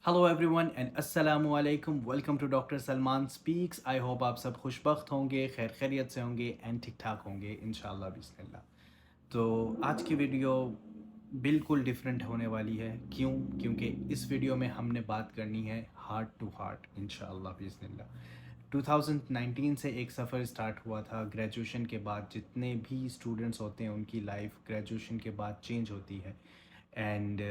Hello everyone and अस्सलाम वालेकुम। Welcome to doctor Salman speaks. I hope आप सब खुशबख्त होंगे, खैर खैरियत से होंगे एंड ठीक ठाक होंगे इंशाल्लाह बिस्मिल्लाह। तो आज की वीडियो बिल्कुल डिफरेंट होने वाली है। क्यों? क्योंकि इस वीडियो में हमने बात करनी है हार्ट टू हार्ट इंशाल्लाह बिस्मिल्लाह। 2019 से एक सफ़र स्टार्ट हुआ था। ग्रेजुएशन के बाद जितने भी स्टूडेंट्स होते हैं उनकी लाइफ ग्रेजुएशन के बाद चेंज होती है। एंड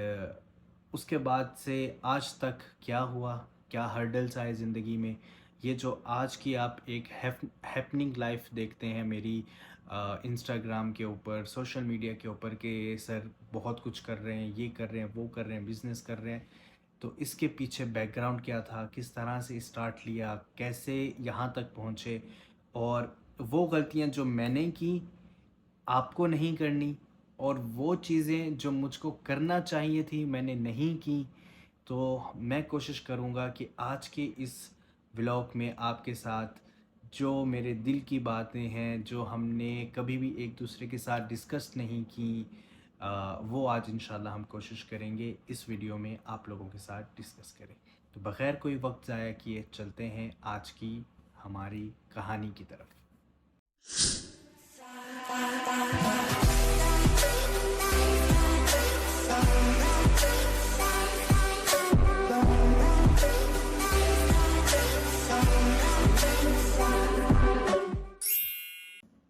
उसके बाद से आज तक क्या हुआ, क्या हर्डल्स आए ज़िंदगी में, ये जो आज की आप एक हैपनिंग लाइफ देखते हैं मेरी इंस्टाग्राम के ऊपर, सोशल मीडिया के ऊपर कि सर बहुत कुछ कर रहे हैं, ये कर रहे हैं, वो कर रहे हैं, बिज़नेस कर रहे हैं। तो इसके पीछे बैकग्राउंड क्या था, किस तरह से स्टार्ट लिया, कैसे यहाँ तक पहुँचे, और वो गलतियाँ जो मैंने की आपको नहीं करनी, और वो चीज़ें जो मुझको करना चाहिए थी मैंने नहीं की। तो मैं कोशिश करूँगा कि आज के इस व्लॉग में आपके साथ जो मेरे दिल की बातें हैं, जो हमने कभी भी एक दूसरे के साथ डिस्कस नहीं की, वो आज इंशाल्लाह हम कोशिश करेंगे इस वीडियो में आप लोगों के साथ डिस्कस करें। तो बग़ैर कोई वक्त ज़ाया किए चलते हैं आज की हमारी कहानी की तरफ।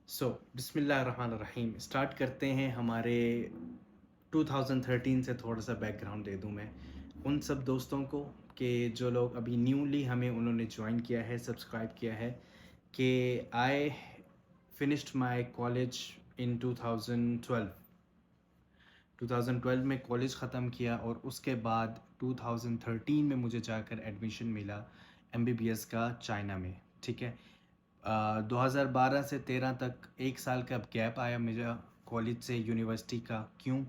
सो बिस्मिल्लाहिर्रहमानिर्रहीम स्टार्ट करते हैं हमारे 2013 से। थोड़ा सा बैकग्राउंड दे दूं मैं उन सब दोस्तों को कि जो लोग अभी न्यूली हमें उन्होंने ज्वाइन किया है, सब्सक्राइब किया है, कि I finished my college in 2012 में कॉलेज ख़त्म किया, और उसके बाद 2013 में मुझे जाकर एडमिशन मिला एमबीबीएस का चाइना में। ठीक है। 2012 से 13 तक एक साल का गैप आया मेरा कॉलेज से यूनिवर्सिटी का। क्यों?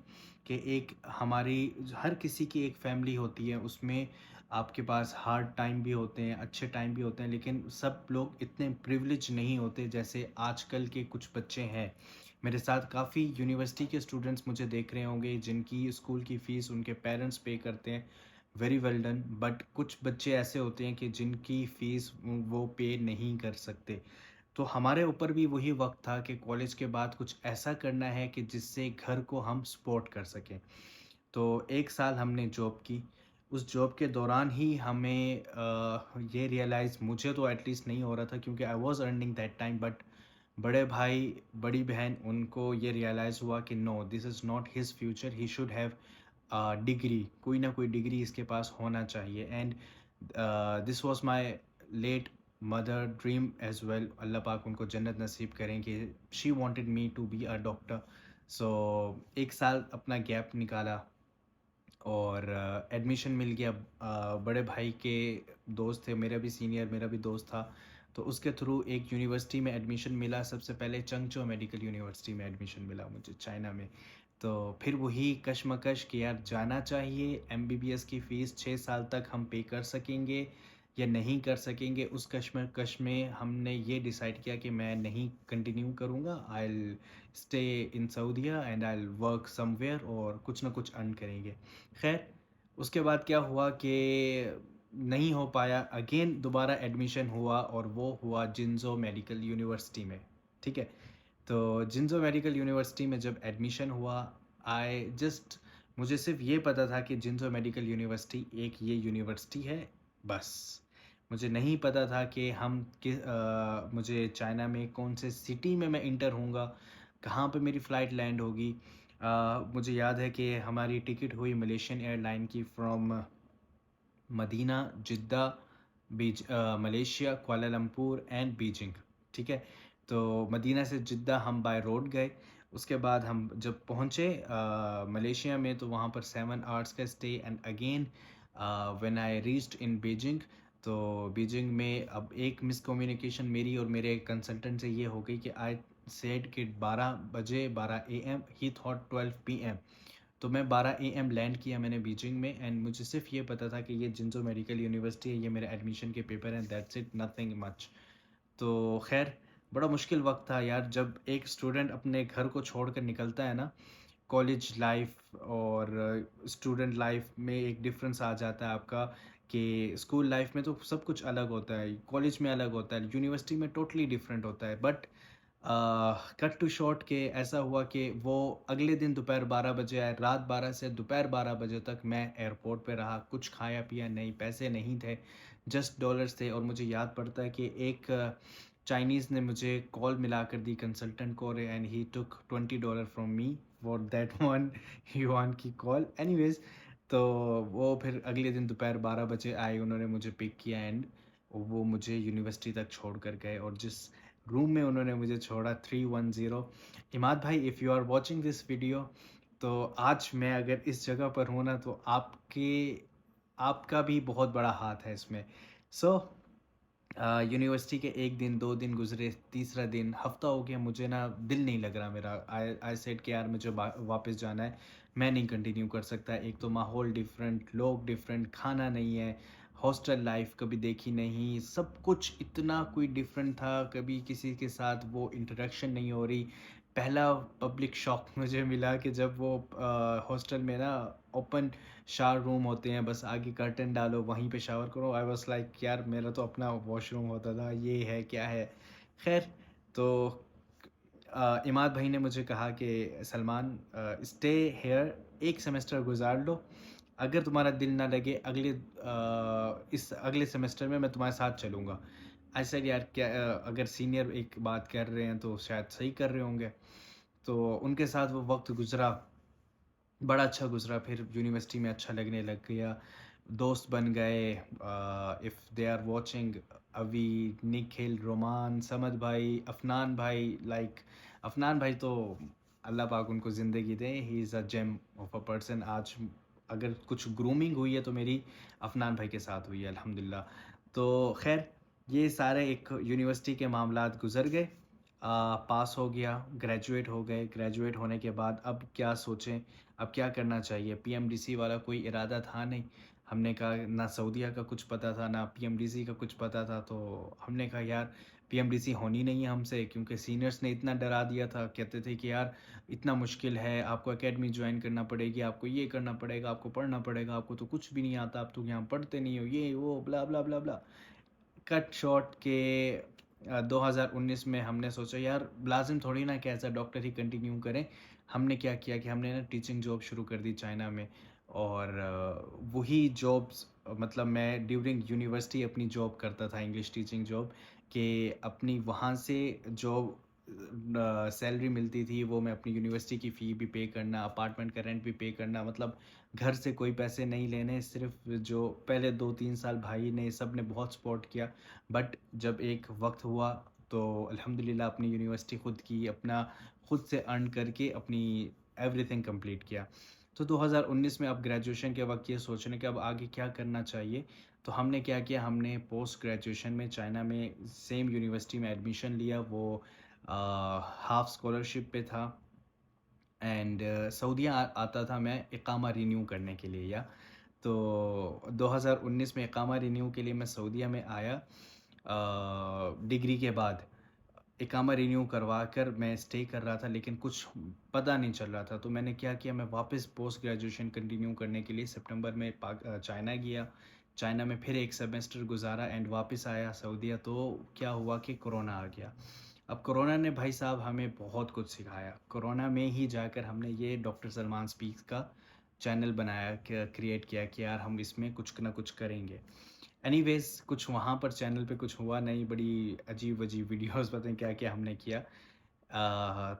कि एक हमारी हर किसी की एक फैमिली होती है, उसमें आपके पास हार्ड टाइम भी होते हैं, अच्छे टाइम भी होते हैं, लेकिन सब लोग इतने प्रिविलेज नहीं होते जैसे आजकल के कुछ बच्चे हैं। मेरे साथ काफ़ी यूनिवर्सिटी के स्टूडेंट्स मुझे देख रहे होंगे जिनकी स्कूल की फ़ीस उनके पेरेंट्स पे करते हैं, वेरी वेल डन। बट कुछ बच्चे ऐसे होते हैं कि जिनकी फ़ीस वो पे नहीं कर सकते। तो हमारे ऊपर भी वही वक्त था कि कॉलेज के बाद कुछ ऐसा करना है कि जिससे घर को हम सपोर्ट कर सकें। तो एक साल हमने जॉब की। उस जॉब के दौरान ही हमें ये रियलाइज़, मुझे तो एटलीस्ट नहीं हो रहा था क्योंकि I was earning that time, but बड़े भाई बड़ी बहन उनको ये रियलाइज़ हुआ कि no, this is not his future, he should have degree, कोई ना कोई डिग्री इसके पास होना चाहिए। And this was my late mother dream as well. अल्लाह पाक उनको जन्नत नसीब करें कि she wanted me to be a doctor. So एक साल अपना गैप निकाला और एडमिशन मिल गया। बड़े भाई के दोस्त थे, मेरा भी सीनियर, मेरा भी दोस्त था, तो उसके थ्रू एक यूनिवर्सिटी में एडमिशन मिला। सबसे पहले चंगचो मेडिकल यूनिवर्सिटी में एडमिशन मिला मुझे चाइना में। तो फिर वही कशमकश कि यार जाना चाहिए, एमबीबीएस की फ़ीस 6 साल तक हम पे कर सकेंगे या नहीं कर सकेंगे। उस कशमकश में हमने ये डिसाइड किया कि मैं नहीं कंटिन्यू करूँगा, I will stay in Saudia and I will work somewhere, और कुछ ना कुछ अर्न करेंगे। खैर, उसके बाद क्या हुआ कि नहीं हो पाया। अगेन दोबारा एडमिशन हुआ, और वो हुआ जिन्ज़ो मेडिकल यूनिवर्सिटी में। ठीक है। तो जिन्ज़ो मेडिकल यूनिवर्सिटी में जब एडमिशन हुआ, आई जस्ट मुझे सिर्फ ये पता था कि जिन्ज़ो मेडिकल यूनिवर्सिटी एक ये यूनिवर्सिटी है, बस। मुझे नहीं पता था कि मुझे चाइना में कौन से सिटी में मैं इंटर होऊंगा, कहाँ पे मेरी फ़्लाइट लैंड होगी। मुझे याद है कि हमारी टिकट हुई मलेशियन एयरलाइन की from Medina, Jeddah, Malaysia, Kuala Lumpur and Beijing. ठीक है। तो मदीना से जिद्दा हम बाय रोड गए। उसके बाद हम जब पहुँचे मलेशिया में, तो वहाँ पर 7 आवर्स का stay, and again when I reached in Beijing, तो बीजिंग में अब एक मिसकम्युनिकेशन मेरी और मेरे कंसल्टेंट से ये हो गई कि आई सेड कि 12 बजे 12 AM, ही थॉट 12 PM। तो मैं 12 AM लैंड किया मैंने बीजिंग में, एंड मुझे सिर्फ ये पता था कि ये जिन्ज़ो मेडिकल यूनिवर्सिटी है, ये मेरे एडमिशन के पेपर हैं, दैट्स इट, नथिंग मच। तो खैर, बड़ा मुश्किल वक्त था यार जब एक स्टूडेंट अपने घर को छोड़ कर निकलता है ना। कॉलेज लाइफ और स्टूडेंट लाइफ में एक डिफरेंस आ जाता है आपका कि स्कूल लाइफ में तो सब कुछ अलग होता है, कॉलेज में अलग होता है, यूनिवर्सिटी में टोटली डिफरेंट होता है। बट कट टू शॉर्ट के ऐसा हुआ कि वो अगले दिन दोपहर 12 बजे आए, रात 12 से दोपहर 12 बजे तक मैं एयरपोर्ट पे रहा, कुछ खाया पिया नहीं, पैसे नहीं थे, जस्ट डॉलर्स थे। और मुझे याद पड़ता है कि एक चाइनीज़ ने मुझे कॉल मिलाकर दी कंसल्टेंट को, and he took $20 from me for that one yuan की कॉल। एनीवेज, तो वो फिर अगले दिन दोपहर 12 बजे आए, उन्होंने मुझे पिक किया एंड वो मुझे यूनिवर्सिटी तक छोड़ कर गए। और जिस रूम में उन्होंने मुझे छोड़ा 310, इमाद भाई if you are watching this video, तो आज मैं अगर इस जगह पर हूँ ना, तो आपका भी बहुत बड़ा हाथ है इसमें। सो यूनिवर्सिटी के एक दिन, 2 दिन गुजरे, तीसरा दिन, हफ्ता हो गया, मुझे ना दिल नहीं लग रहा मेरा। आई सेड कि यार मुझे वापस जाना है, मैं नहीं कंटिन्यू कर सकता। एक तो माहौल डिफरेंट, लोग डिफरेंट, खाना नहीं है, हॉस्टल लाइफ कभी देखी नहीं, सब कुछ इतना कोई डिफरेंट था, कभी किसी के साथ वो इंटरेक्शन नहीं हो रही। पहला पब्लिक शॉक मुझे मिला कि जब वो हॉस्टल में ना ओपन शावर रूम होते हैं, बस आगे कर्टन डालो, वहीं पे शावर करो। आई वाज लाइक यार मेरा तो अपना वॉशरूम होता था, ये है क्या है। खैर, तो इमाद भाई ने मुझे कहा कि सलमान स्टे हेयर, एक सेमेस्टर गुजार लो, अगर तुम्हारा दिल ना लगे इस अगले सेमेस्टर में मैं तुम्हारे साथ चलूँगा। ऐसा यार क्या, अगर सीनियर एक बात कर रहे हैं तो शायद सही कर रहे होंगे। तो उनके साथ वो वक्त गुजरा, बड़ा अच्छा गुजरा, फिर यूनिवर्सिटी में अच्छा लगने लग गया, दोस्त बन गए। इफ़ दे आर वाचिंग, अवी, निखिल, रोमान, समद भाई, अफनान भाई, लाइक अफनान भाई तो अल्लाह पाक उनको ज़िंदगी दे, he is a gem of a person. आज अगर कुछ ग्रूमिंग हुई है तो मेरी अफनान भाई के साथ हुई है, अल्हम्दुलिल्लाह। तो खैर, ये सारे एक यूनिवर्सिटी के मामलात गुजर गए, पास हो गया, ग्रेजुएट हो गए। ग्रेजुएट होने के बाद अब क्या सोचें, अब क्या करना चाहिए। पीएमडीसी वाला कोई इरादा था नहीं। हमने कहा ना सऊदीया का कुछ पता था, ना पीएमडीसी का कुछ पता था। तो हमने कहा यार पीएमडीसी होनी नहीं है हमसे, क्योंकि सीनियर्स ने इतना डरा दिया था, कहते थे कि यार इतना मुश्किल है, आपको एकेडमी ज्वाइन करना पड़ेगी, आपको ये करना पड़ेगा, आपको पढ़ना पड़ेगा, आपको तो कुछ भी नहीं आता, आप तो यहाँ पढ़ते नहीं हो, ये वो ब्ला ब्ला ब्ला ब्ला। कट शॉर्ट के 2019 में हमने सोचा यार लाजिम थोड़ी ना कि एज अ डॉक्टर ही कंटिन्यू करें। हमने क्या किया कि हमने ना टीचिंग जॉब शुरू कर दी चाइना में। और वही जॉब्स, मतलब मैं ड्यूरिंग यूनिवर्सिटी अपनी जॉब करता था, इंग्लिश टीचिंग जॉब, कि अपनी वहाँ से जो सैलरी मिलती थी वो मैं अपनी यूनिवर्सिटी की फ़ी भी पे करना, अपार्टमेंट का रेंट भी पे करना, मतलब घर से कोई पैसे नहीं लेने। सिर्फ जो पहले 2-3 साल भाई ने सब ने बहुत सपोर्ट किया, बट जब एक वक्त हुआ तो अल्हम्दुलिल्लाह अपनी यूनिवर्सिटी खुद की, अपना खुद से अर्न करके अपनी एवरीथिंग कंप्लीट किया। तो 2019 में अब ग्रेजुएशन के वक्त ये सोचने कि अब आगे क्या करना चाहिए। तो हमने क्या किया, हमने पोस्ट ग्रेजुएशन में चाइना में सेम यूनिवर्सिटी में एडमिशन लिया। वो हाफ स्कॉलरशिप पे था, एंड सऊदीया आता था मैं इकामा रिन्यू करने के लिए। या तो 2019 में इकामा रिन्यू के लिए मैं सऊदीया में आया। डिग्री के बाद इकामा रिन्यू करवा कर मैं स्टे कर रहा था, लेकिन कुछ पता नहीं चल रहा था। तो मैंने क्या किया, मैं वापस पोस्ट ग्रेजुएशन कंटिन्यू करने के लिए सितंबर में चाइना गया। चाइना में फिर एक सेमेस्टर गुजारा एंड वापस आया सऊदीया। तो क्या हुआ कि कोरोना आ गया। अब कोरोना ने भाई साहब हमें बहुत कुछ सिखाया। कोरोना में ही जाकर हमने ये डॉक्टर सलमान स्पीक्स का चैनल बनाया, क्रिएट किया कि यार हम इसमें कुछ ना कुछ करेंगे। एनीवेज, कुछ वहाँ पर चैनल पे कुछ हुआ नहीं, बड़ी अजीब अजीब वीडियोस पता नहीं क्या क्या हमने किया।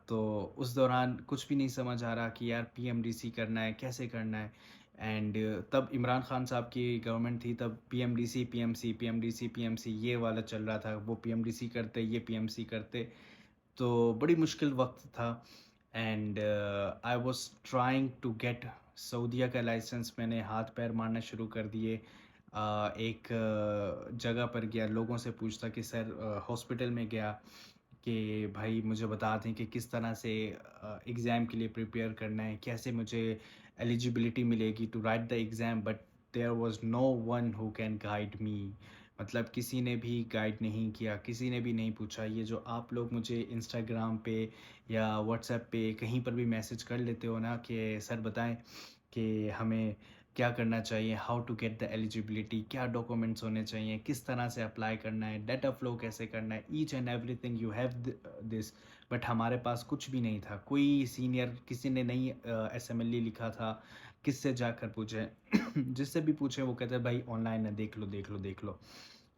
तो उस दौरान कुछ भी नहीं समझ आ रहा कि यार पीएमडीसी करना है, कैसे करना है। एंड तब इमरान खान साहब की गवर्नमेंट थी, तब पीएमडीसी पीएमसी, पीएमडीसी पीएमसी ये वाला चल रहा था। वो पीएमडीसी करते, ये पीएमसी करते, तो बड़ी मुश्किल वक्त था। And I was trying to get Saudia का लाइसेंस। मैंने हाथ पैर मारना शुरू कर दिए। एक जगह पर गया, लोगों से पूछता कि सर, हॉस्पिटल में गया कि भाई मुझे बता दें कि किस तरह से एग्ज़ाम के लिए प्रिपेयर करना है, कैसे मुझे एलिजिबिलिटी मिलेगी to write the exam. But there was no one who can guide me. मतलब किसी ने भी गाइड नहीं किया, किसी ने भी नहीं पूछा। ये जो आप लोग मुझे इंस्टाग्राम पे या व्हाट्सएप पे कहीं पर भी मैसेज कर लेते हो ना कि सर बताएं कि हमें क्या करना चाहिए, how to get the eligibility, क्या डॉक्यूमेंट्स होने चाहिए, किस तरह से अप्लाई करना है, डाटा फ्लो कैसे करना है, each and everything you have this. But हमारे पास कुछ भी नहीं था, कोई सीनियर किसी ने नहीं एसएमएलई लिखा था, किससे जाकर पूछे जिससे भी पूछे वो कहते भाई ऑनलाइन है, देख लो देख लो देख लो।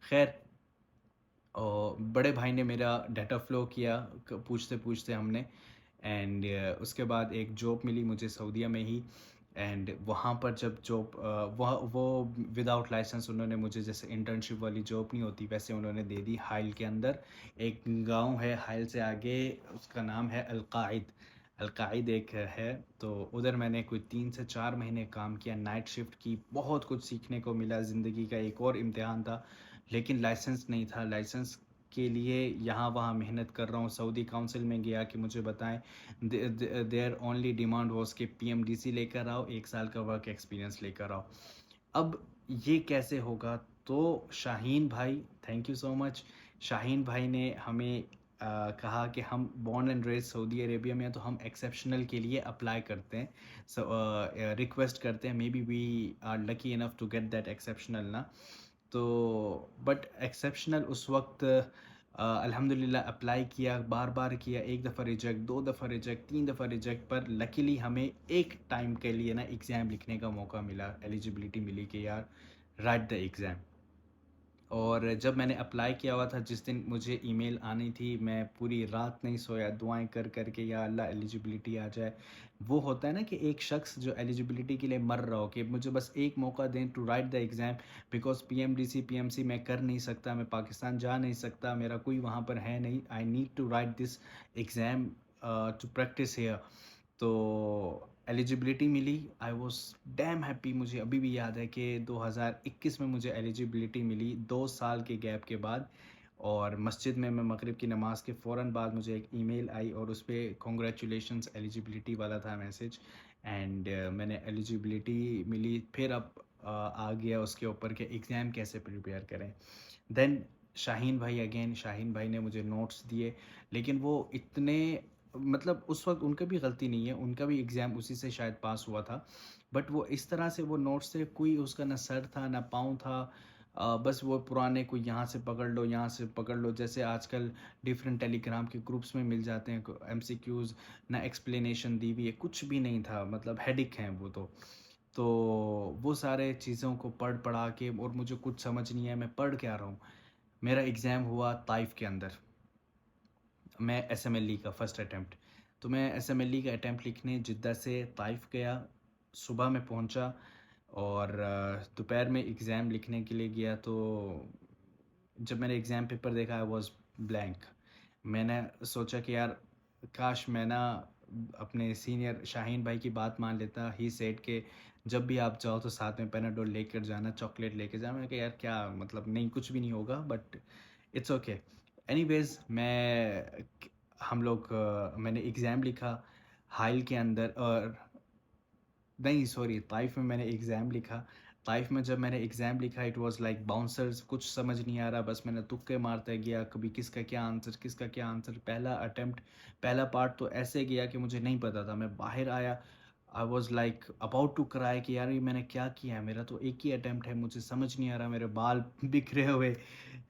खैर, और बड़े भाई ने मेरा डाटा फ्लो किया पूछते पूछते हमने। एंड उसके बाद एक जॉब मिली मुझे सऊदीया में ही। एंड वहाँ पर जब जॉब वो विदाउट लाइसेंस उन्होंने मुझे, जैसे इंटर्नशिप वाली जॉब नहीं होती वैसे उन्होंने दे दी। हाइल के अंदर एक गांव है, हाइल से आगे, उसका नाम है अलकाइद। अलकाइद एक है, तो उधर मैंने कोई 3 से 4 महीने काम किया, नाइट शिफ्ट की, बहुत कुछ सीखने को मिला। ज़िंदगी का एक और इम्तिहान था, लेकिन लाइसेंस नहीं था। लाइसेंस के लिए यहाँ वहाँ मेहनत कर रहा हूँ। सऊदी काउंसिल में गया कि मुझे बताएं, देयर ओनली डिमांड वॉज कि पीएमडीसी लेकर आओ, 1 साल का वर्क एक्सपीरियंस लेकर आओ। अब ये कैसे होगा? तो शाहीन भाई, thank you so much, Shaheen भाई ने हमें कहा कि हम born and raised Saudi Arabia में हैं, तो हम एक्सेप्शनल के लिए अप्लाई करते हैं, रिक्वेस्ट करते हैं, maybe we are lucky enough to get that exceptional ना। तो बट एक्सेप्शनल उस वक्त अल्हम्दुलिल्लाह अप्लाई किया, बार बार किया, 1 दफ़ा रिजेक्ट, 2 दफ़ा रिजेक्ट, 3 दफ़ा रिजेक्ट, पर लकीली हमें एक टाइम के लिए ना एग्ज़ाम लिखने का मौका मिला, एलिजिबिलिटी मिली कि यार राइट द एग्ज़ाम। और जब मैंने अप्लाई किया हुआ था, जिस दिन मुझे ईमेल आनी थी, मैं पूरी रात नहीं सोया, दुआएं कर कर के या अल्लाह एलिजिबिलिटी आ जाए। वो होता है ना कि एक शख्स जो एलिजिबिलिटी के लिए मर रहा हो कि मुझे बस एक मौका दें to write the exam, because PMDC PMC मैं कर नहीं सकता, मैं पाकिस्तान जा नहीं सकता, मेरा कोई वहाँ पर है नहीं, I need to write this exam to practise here. तो एलिजिबिलिटी मिली, आई वॉज डैम हैप्पी। मुझे अभी भी याद है कि 2021 में मुझे एलिजिबिलिटी मिली, 2 साल के गैप के बाद। और मस्जिद में मैं मगरिब की नमाज़ के फ़ौरन बाद मुझे एक ईमेल आई और उस पर कॉन्ग्रेचुलेशंस एलिजिबिलिटी वाला था मैसेज। एंड मैंने एलिजिबिलिटी मिली। फिर अब आ गया उसके ऊपर कि एग्ज़ाम कैसे प्रिपेयर करें। देन शाहीन भाई, अगेन शाहीन भाई ने मुझे नोट्स दिए, लेकिन वो इतने, मतलब उस वक्त उनका भी गलती नहीं है, उनका भी एग्ज़ाम उसी से शायद पास हुआ था। बट वो इस तरह से वो नोट्स से, कोई उसका ना सर था ना पाँव था। बस वो पुराने, कोई यहाँ से पकड़ लो यहाँ से पकड़ लो, जैसे आजकल डिफरेंट टेलीग्राम के ग्रुप्स में मिल जाते हैं एमसीक्यूज़, ना एक्सप्लेनेशन दी हुई है, कुछ भी नहीं था, मतलब हेडिक हैं वो तो वो सारे चीज़ों को पढ़ पढ़ा के, और मुझे कुछ समझ नहीं है मैं पढ़ क्या रहा हूँ। मेरा एग्ज़ाम हुआ ताइफ के अंदर, मैं एसएमएलई का फर्स्ट अटैम्प्ट। तो मैं एसएमएलई का अटैम्प्ट लिखने जिद्दा से ताइफ गया। सुबह में पहुंचा और दोपहर में एग्ज़ाम लिखने के लिए गया। तो जब मैंने एग्ज़ाम पेपर देखा, आई वाज ब्लैंक। मैंने सोचा कि यार काश मैं ना अपने सीनियर शाहीन भाई की बात मान लेता। ही सेड के जब भी आप जाओ तो साथ में पैनाडोल लेकर जाना, चॉकलेट लेके जाना। मैंने कहा यार क्या मतलब, नहीं कुछ भी नहीं होगा, बट इट्स ओके। एनीवेज हम लोग मैंने एग्ज़ाम लिखा हाइल के अंदर, और नहीं सॉरी, ताइफ में मैंने एग्ज़ाम लिखा। ताइफ में जब मैंने एग्ज़ाम लिखा, इट वाज लाइक बाउंसर्स, कुछ समझ नहीं आ रहा, बस मैंने तुक्के मारता गया, कभी किसका क्या आंसर किसका क्या आंसर। पहला अटेम्प्ट, पहला पार्ट तो ऐसे गया कि मुझे नहीं पता था। मैं बाहर आया, I was like about to cry कि यार ये मैंने क्या किया है, मेरा तो एक ही अटेम्प्ट है, मुझे समझ नहीं आ रहा, मेरे बाल बिखरे हुए।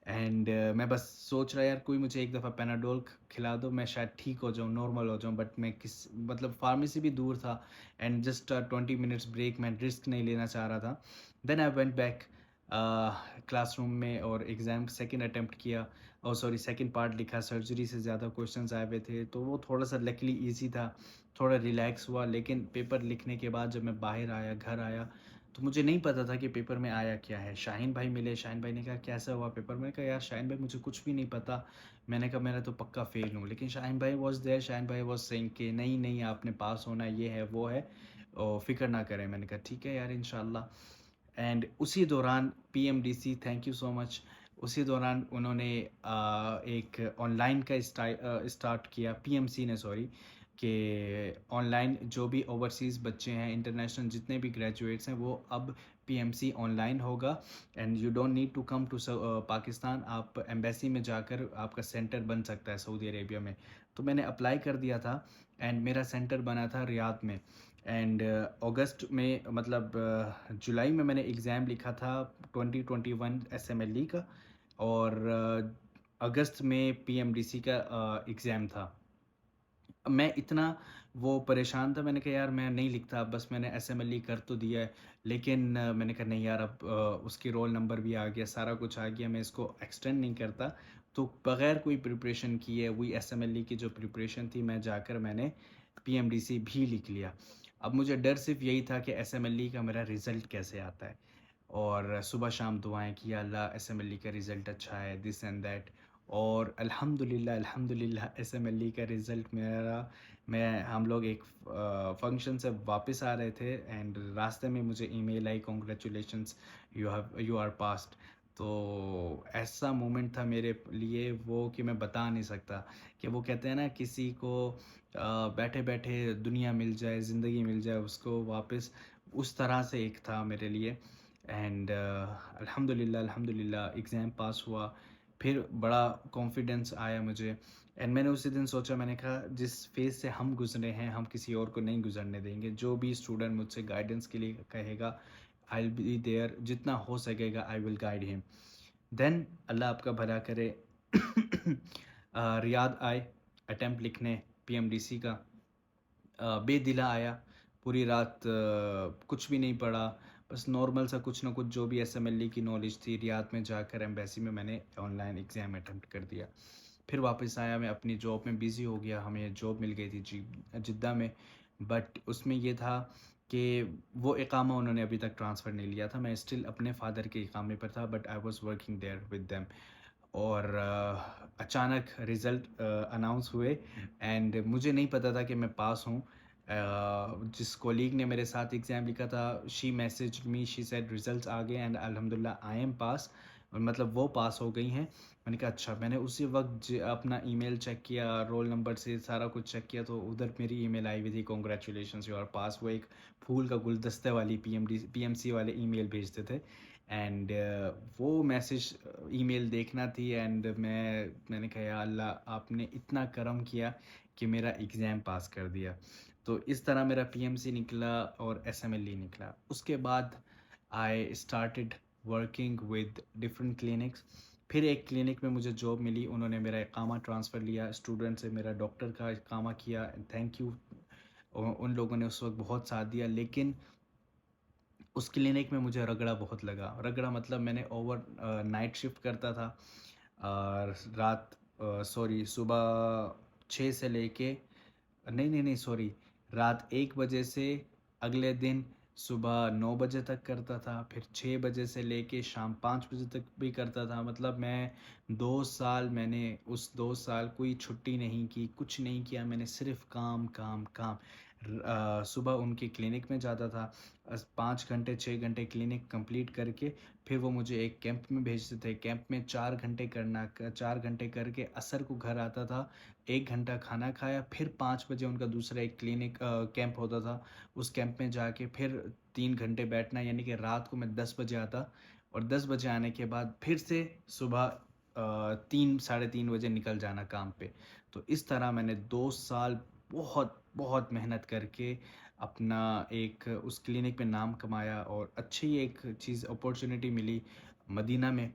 एंड मैं बस सोच रहा यार कोई मुझे एक दफ़ा पेनाडोल खिला दो, मैं शायद ठीक हो जाऊँ, नॉर्मल हो जाऊँ। बट मैं किस, मतलब फार्मेसी भी दूर था, एंड जस्ट 20 मिनट्स ब्रेक, मैं रिस्क नहीं लेना चाह रहा था। Then I went back classroom में और एग्ज़ाम सेकंड अटेम्प्ट किया, और सॉरी सेकंड पार्ट लिखा। सर्जरी से ज़्यादा क्वेश्चंस आए हुए थे, तो वो थोड़ा सा लकीली ईजी था, थोड़ा रिलैक्स हुआ। लेकिन पेपर लिखने के बाद जब मैं बाहर आया, घर आया, तो मुझे नहीं पता था कि पेपर में आया क्या है। शाहीन भाई मिले, शाहीन भाई ने कहा कैसा हुआ पेपर। मैंने कहा यार शाहीन भाई मुझे कुछ भी नहीं पता। मैंने कहा मेरा तो पक्का फेल हूँ। लेकिन शाहीन भाई वॉज देयर, शाहीन भाई वॉज सेइंग कि नहीं नहीं आपने पास होना, ये है वो है, और फिक्र ना करें। मैंने कहा ठीक है यार इंशाल्लाह। एंड उसी दौरान PMDC, thank you so much, उसी दौरान उन्होंने एक ऑनलाइन का स्टार्ट किया, पीएमसी ने सॉरी, कि ऑनलाइन जो भी ओवरसीज़ बच्चे हैं, इंटरनेशनल जितने भी ग्रेजुएट्स हैं, वो अब पीएमसी ऑनलाइन होगा and you don't need to come to Pakistan, आप एम्बेसी में जाकर आपका सेंटर बन सकता है सऊदी अरेबिया में। तो मैंने अप्लाई कर दिया था एंड मेरा सेंटर बना था रियाद में। एंड अगस्त में मतलब जुलाई में मैंने एग्ज़ाम लिखा था 2021 एसएमएलई का, और अगस्त में पीएमडीसी का एग्ज़ाम था। मैं इतना वो परेशान था, मैंने कहा यार मैं नहीं लिखता, बस मैंने एसएमएलई कर तो दिया है। लेकिन मैंने कहा नहीं यार, अब उसकी रोल नंबर भी आ गया, सारा कुछ आ गया, मैं इसको एक्सटेंड नहीं करता। तो बगैर कोई प्रिपरेशन किए वही एसएमएलई की जो प्रिपरेशन थी, मैं जाकर मैंने पीएमडीसी भी लिख लिया। अब मुझे डर सिर्फ यही था कि एसएमएलई का मेरा रिज़ल्ट कैसे आता है, और सुबह शाम दुआएं कि या अल्लाह एसएमएलई का रिज़ल्ट अच्छा है, दिस एंड दैट। और अल्हम्दुलिल्लाह एसएमएलई का रिज़ल्ट मेरा, मैं हम लोग एक फंक्शन से वापस आ रहे थे एंड रास्ते में मुझे ईमेल आई, कॉन्ग्रेचुलेशंस, यू आर पास्ड। तो ऐसा मोमेंट था मेरे लिए वो कि मैं बता नहीं सकता। कि वो कहते हैं ना, किसी को बैठे बैठे दुनिया मिल जाए, ज़िंदगी मिल जाए उसको वापस, उस तरह से एक था मेरे लिए। एंड अल्हम्दुलिल्लाह एग्ज़ाम पास हुआ। फिर बड़ा कॉन्फिडेंस आया मुझे एंड मैंने उसी दिन सोचा, मैंने कहा जिस फेज़ से हम गुजरे हैं हम किसी और को नहीं गुजरने देंगे। जो भी स्टूडेंट मुझसे गाइडेंस के लिए कहेगा, आई विल बी देयर, जितना हो सकेगा I will guide him. Then अल्लाह आपका भला करे। रियाद आए अटेम्प्ट लिखने पीएमडीसी का। बेदिला आया, पूरी रात कुछ भी नहीं पढ़ा, बस नॉर्मल सा कुछ ना कुछ जो भी एसएमएलई की नॉलेज थी, रियाद में जाकर एम्बेसी में मैंने ऑनलाइन एग्ज़ाम अटेम्प्ट कर दिया। फिर वापस आया, मैं अपनी जॉब में बिज़ी हो गया, हमें जॉब मिल गई थी जिद्दा में। बट उसमें ये था कि वो इकामा उन्होंने अभी तक ट्रांसफ़र नहीं लिया था, मैं स्टिल अपने फ़ादर के इकामे पर था, but I was working there with them. और अचानक रिज़ल्ट अनाउंस हुए एंड मुझे नहीं पता था कि मैं पास हूँ। जिस कोलीग ने मेरे साथ एग्ज़ाम लिखा था, she messaged me, she said results आ गए एंड अल्हम्दुलिल्लाह आई एम पास। और मतलब वो पास हो गई हैं। मैंने कहा अच्छा। मैंने उसी वक्त अपना ईमेल चेक किया, रोल नंबर से सारा कुछ चेक किया, तो उधर मेरी ईमेल आई हुई थी, कॉन्ग्रेचुलेशंस यू आर पास। वो एक फूल का गुलदस्ते वाली पीएमसी वाले ईमेल भेजते थे एंड वो मैसेज ईमेल देखना थी एंड मैंने कहा या अल्लाह आपने इतना करम किया कि मेरा एग्ज़ाम पास कर दिया। तो इस तरह मेरा पीएमसी निकला और एसएमएलई निकला। उसके बाद I started working with different clinics. फिर एक क्लिनिक में मुझे जॉब मिली, उन्होंने मेरा इकामा ट्रांसफ़र लिया, स्टूडेंट से मेरा डॉक्टर का इकामा किया। थैंक यू, उन लोगों ने उस वक्त बहुत साथ दिया। लेकिन उस क्लिनिक में मुझे रगड़ा बहुत लगा। रगड़ा मतलब मैंने ओवर नाइट शिफ्ट करता था और रात सॉरी सुबह 6 से लेके, नहीं सॉरी, रात 1 बजे से अगले दिन सुबह 9 बजे तक करता था, फिर 6 बजे से लेके शाम 5 बजे तक भी करता था। मतलब मैं 2 साल, मैंने उस 2 साल कोई छुट्टी नहीं की, कुछ नहीं किया, मैंने सिर्फ काम काम काम। सुबह उनके क्लिनिक में जाता था, 5 घंटे 6 घंटे क्लिनिक कंप्लीट करके फिर वो मुझे एक कैंप में भेजते थे। कैंप में 4 घंटे करना, 4 घंटे करके असर को घर आता था। 1 घंटा खाना खाया, फिर 5 बजे उनका दूसरा एक क्लिनिक कैंप होता था। उस कैंप में जाके फिर 3 घंटे बैठना, यानी कि रात को मैं 10 बजे आता और 10 बजे आने के बाद फिर से सुबह 3 साढ़े 3 बजे निकल जाना काम पे। तो इस तरह मैंने 2 साल बहुत बहुत मेहनत करके अपना एक उस क्लिनिक में नाम कमाया और अच्छी एक चीज़ अपॉर्चुनिटी मिली मदीना में,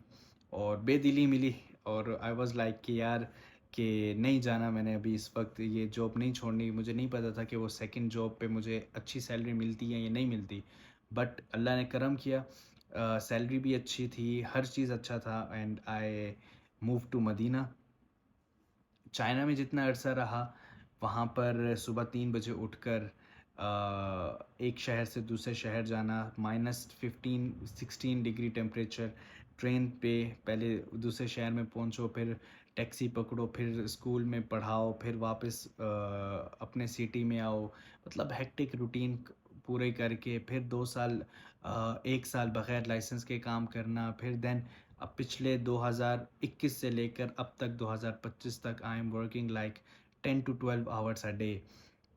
और बेदिली मिली। और आई वाज़ लाइक कि यार कि नहीं जाना मैंने अभी, इस वक्त ये जॉब नहीं छोड़नी। मुझे नहीं पता था कि वो सेकंड जॉब पे मुझे अच्छी सैलरी मिलती है या नहीं मिलती, बट अल्लाह ने करम किया, सैलरी भी अच्छी थी, हर चीज़ अच्छा था and I move to Medina. China में जितना अरसा रहा, वहाँ पर सुबह 3 बजे उठकर एक शहर से दूसरे शहर जाना, -15-16 डिग्री टेम्परेचर, ट्रेन पे पहले दूसरे शहर में पहुँचो, फिर टैक्सी पकड़ो, फिर स्कूल में पढ़ाओ, फिर वापस अपने सिटी में आओ। मतलब हेक्टिक रूटीन पूरे करके फिर 2 साल 1 साल बग़ैर लाइसेंस के काम करना। फिर देन अब पिछले 2021 से लेकर अब तक 2025 तक I am working like 10 to 12 hours a day.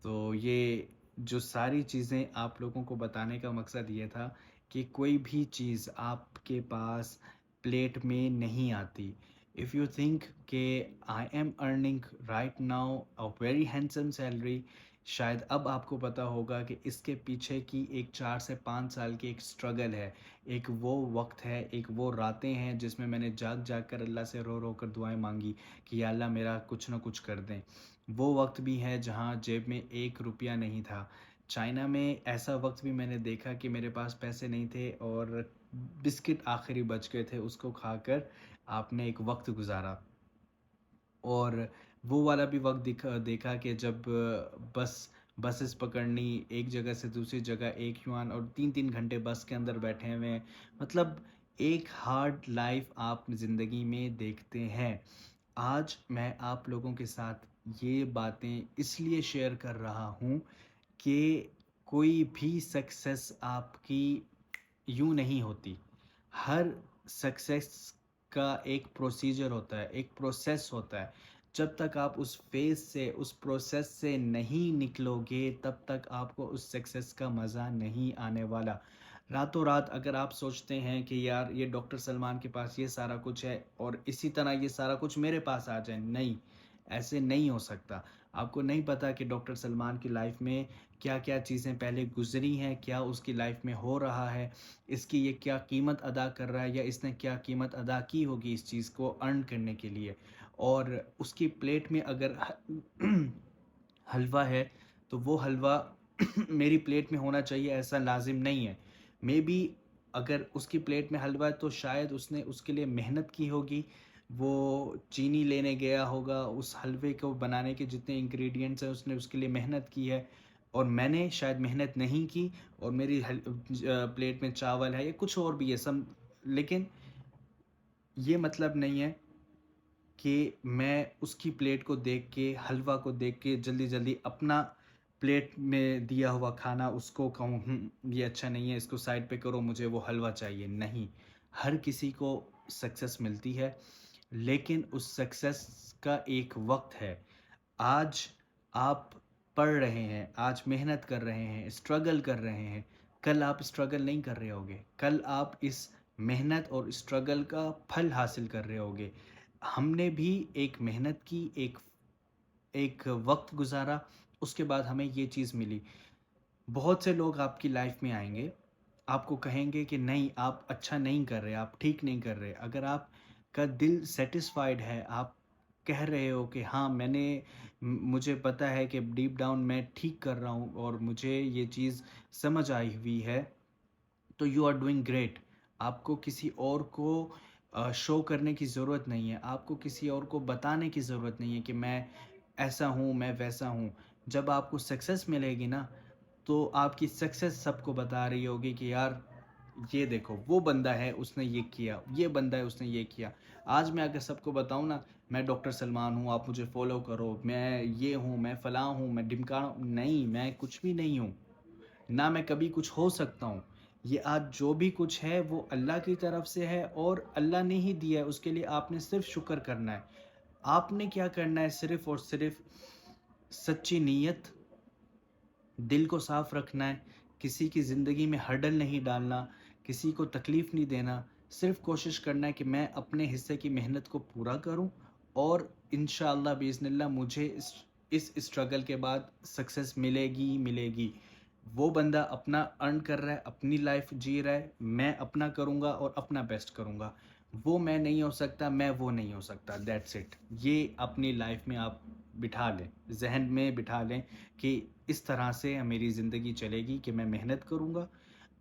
तो ये जो सारी चीज़ें आप लोगों को बताने का मकसद ये था कि कोई भी चीज़ आपके पास प्लेट में नहीं आती। इफ़ यू थिंक कि I am earning right now a very handsome salary, शायद अब आपको पता होगा कि इसके पीछे की एक 4 से 5 साल की एक स्ट्रगल है। एक वो वक़्त है, एक वो रातें हैं जिसमें मैंने जाग-जाग कर अल्लाह से रो-रो कर दुआएँ माँगी कि या अल्लाह मेरा कुछ ना कुछ कर दें। वो वक़्त भी है जहाँ जेब में 1 रुपया नहीं था। चाइना में ऐसा वक़्त भी मैंने देखा कि मेरे पास पैसे नहीं थे और बिस्किट आखिरी बच गए थे, उसको खाकर आपने एक वक़्त गुज़ारा। और वो वाला भी वक़्त देखा कि जब बसेस पकड़नी, एक जगह से दूसरी जगह 1 युआन और 3-3 घंटे बस के अंदर बैठे हुए हैं। मतलब एक हार्ड लाइफ़ आप ज़िंदगी में देखते हैं। आज मैं आप लोगों के साथ ये बातें इसलिए शेयर कर रहा हूँ कि कोई भी सक्सेस आपकी यूँ नहीं होती। हर सक्सेस का एक प्रोसीजर होता है, एक प्रोसेस होता है। जब तक आप उस फ़ेज़ से, उस प्रोसेस से नहीं निकलोगे, तब तक आपको उस सक्सेस का मज़ा नहीं आने वाला। रातों रात अगर आप सोचते हैं कि यार ये डॉक्टर सलमान के पास ये सारा कुछ है और इसी तरह ये सारा कुछ मेरे पास आ जाए, नहीं, ऐसे नहीं हो सकता। आपको नहीं पता कि डॉक्टर सलमान की लाइफ़ में क्या-क्या चीज़ें पहले गुज़री हैं, क्या उसकी लाइफ़ में हो रहा है, इसकी ये क्या कीमत अदा कर रहा है या इसने क्या कीमत अदा की होगी इस चीज़ को अर्न करने के लिए। और उसकी प्लेट में अगर हलवा है, तो वो हलवा मेरी प्लेट में होना चाहिए ऐसा लाज़िम नहीं है। मेबी अगर उसकी प्लेट में हलवा है तो शायद उसने उसके लिए मेहनत की होगी, वो चीनी लेने गया होगा, उस हलवे को बनाने के जितने इंग्रीडिएंट्स हैं उसने उसके लिए मेहनत की है और मैंने शायद मेहनत नहीं की और मेरी प्लेट में चावल है या कुछ और भी है सम, लेकिन ये मतलब नहीं है कि मैं उसकी प्लेट को देख के, हलवा को देख के जल्दी-जल्दी अपना प्लेट में दिया हुआ खाना उसको कहूँ ये अच्छा नहीं है, इसको साइड पे करो, मुझे वो हलवा चाहिए। नहीं, हर किसी को सक्सेस मिलती है, लेकिन उस सक्सेस का एक वक़्त है। आज आप पढ़ रहे हैं, आज मेहनत कर रहे हैं, स्ट्रगल कर रहे हैं, कल आप स्ट्रगल नहीं कर रहे होगे, कल आप इस मेहनत और स्ट्रगल का फल हासिल कर रहे होगे। हमने भी एक मेहनत की, एक एक वक़्त गुज़ारा, उसके बाद हमें ये चीज़ मिली। बहुत से लोग आपकी लाइफ़ में आएँगे, आपको कहेंगे कि नहीं आप अच्छा नहीं कर रहे, आप ठीक नहीं कर रहे। अगर आपका दिल सैटिस्फाइड है, आप कह रहे हो कि हाँ, मुझे पता है कि डीप डाउन मैं ठीक कर रहा हूँ और मुझे ये चीज़ समझ आई हुई है, तो यू आर डूइंग ग्रेट। आपको किसी और को शो करने की ज़रूरत नहीं है, आपको किसी और को बताने की ज़रूरत नहीं है कि मैं ऐसा हूँ, मैं वैसा हूँ। जब आपको सक्सेस मिलेगी ना, तो आपकी सक्सेस सबको बता रही होगी कि यार ये देखो वो बंदा है उसने ये किया, ये बंदा है उसने ये किया। आज मैं अगर सबको बताऊँ ना, मैं डॉक्टर सलमान हूँ, आप मुझे फ़ॉलो करो, मैं ये हूँ, मैं फ़लाँ हूँ, मैं ढिमकाना हूँ, नहीं, मैं कुछ भी नहीं हूँ। ना मैं कभी कुछ हो सकता हूँ। ये आज जो भी कुछ है वो अल्लाह की तरफ से है और अल्लाह ने ही दिया है, उसके लिए आपने सिर्फ़ शुक्र करना है। आपने क्या करना है, सिर्फ़ और सिर्फ़ सच्ची नीयत, दिल को साफ रखना है, किसी की ज़िंदगी में हर्डल नहीं डालना, किसी को तकलीफ़ नहीं देना, सिर्फ़ कोशिश करना है कि मैं अपने हिस्से की मेहनत को पूरा करूँ और इंशाअल्लाह बिइज़्निल्लाह मुझे इस स्ट्रगल के बाद सक्सेस मिलेगी ही मिलेगी। वो बंदा अपना अर्न कर रहा है, अपनी लाइफ़ जी रहा है, मैं अपना करूँगा और अपना बेस्ट करूँगा। वो मैं नहीं हो सकता, मैं वो नहीं हो सकता, दैट्स इट। ये अपनी लाइफ़ में आप बिठा लें, ज़हन में बिठा लें कि इस तरह से मेरी ज़िंदगी चलेगी कि मैं मेहनत करूँगा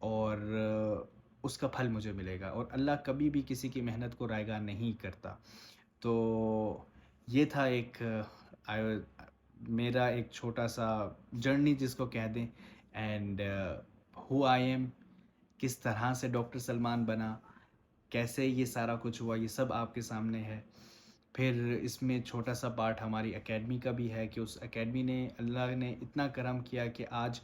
और उसका फल मुझे मिलेगा और अल्लाह कभी भी किसी की मेहनत को रायगा नहीं करता। तो ये था एक आय मेरा एक छोटा-सा जर्नी जिसको कह दें एंड हू आई एम, किस तरह से डॉक्टर सलमान बना, कैसे ये सारा कुछ हुआ, ये सब आपके सामने है। फिर इसमें छोटा-सा पार्ट हमारी एकेडमी का भी है कि उस एकेडमी ने अल्लाह ने इतना करम किया कि आज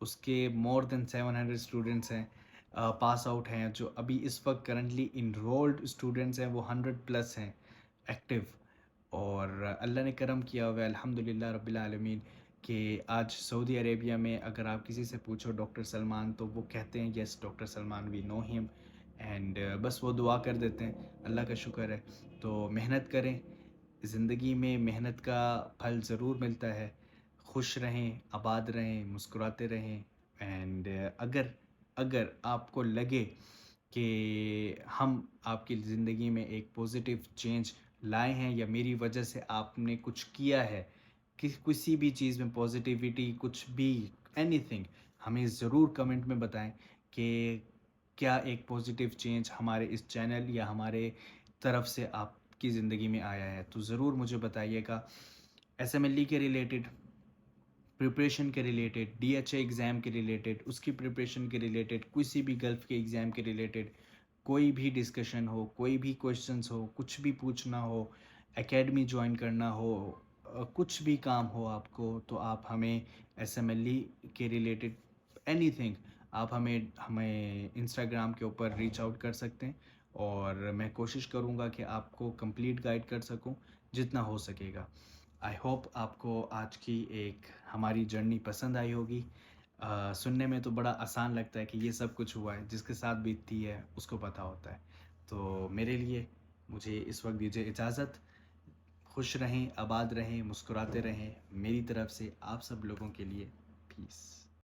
उसके मोर देन 700 स्टूडेंट्स हैं, पास आउट हैं, जो अभी इस वक़्त करंटली एनरोल्ड स्टूडेंट्स हैं वो 100 प्लस हैं एक्टिव। और अल्लाह ने करम किया हुआ है अल्हम्दुलिल्लाह रब्बिल आलमीन कि आज सऊदी अरेबिया में अगर आप किसी से पूछो डॉक्टर सलमान, तो वो कहते हैं yes doctor Salman, we know him. And बस वो दुआ कर देते हैं, अल्लाह का शुक्र है। तो मेहनत करें, ज़िंदगी में मेहनत का फल ज़रूर मिलता है। खुश रहें, आबाद रहें, मुस्कुराते रहें। एंड अगर अगर आपको लगे कि हम आपकी ज़िंदगी में एक पॉजिटिव चेंज लाए हैं, या मेरी वजह से आपने कुछ किया है, किसी भी चीज़ में पॉजिटिविटी, कुछ भी, एनीथिंग, हमें ज़रूर कमेंट में बताएं कि क्या एक पॉजिटिव चेंज हमारे इस चैनल या हमारे तरफ से आपकी ज़िंदगी में आया है। तो ज़रूर मुझे बताइएगा। एसएमएलई के रिलेटेड, प्रिपरेशन के रिलेटेड, डीएचए एग्ज़ाम के रिलेटेड, उसकी प्रिपरेशन के रिलेटेड, किसी भी गल्फ़ के एग्ज़ाम के रिलेटेड कोई भी डिस्कशन हो, कोई भी क्वेश्चंस हो, कुछ भी पूछना हो, एकेडमी ज्वाइन करना हो, कुछ भी काम हो आपको, तो आप हमें एसएमएलई के रिलेटेड एनीथिंग, आप हमें हमें इंस्टाग्राम के ऊपर रीच आउट कर सकते हैं। और मैं कोशिश करूँगा कि आपको कंप्लीट गाइड कर सकूँ जितना हो सकेगा। आई होप आपको आज की एक हमारी जर्नी पसंद आई होगी। सुनने में तो बड़ा आसान लगता है कि ये सब कुछ हुआ है, जिसके साथ बीतती है उसको पता होता है। तो मेरे लिए, मुझे इस वक्त दीजिए इजाज़त। खुश रहें, आबाद रहें, मुस्कुराते रहें। मेरी तरफ से आप सब लोगों के लिए पीस।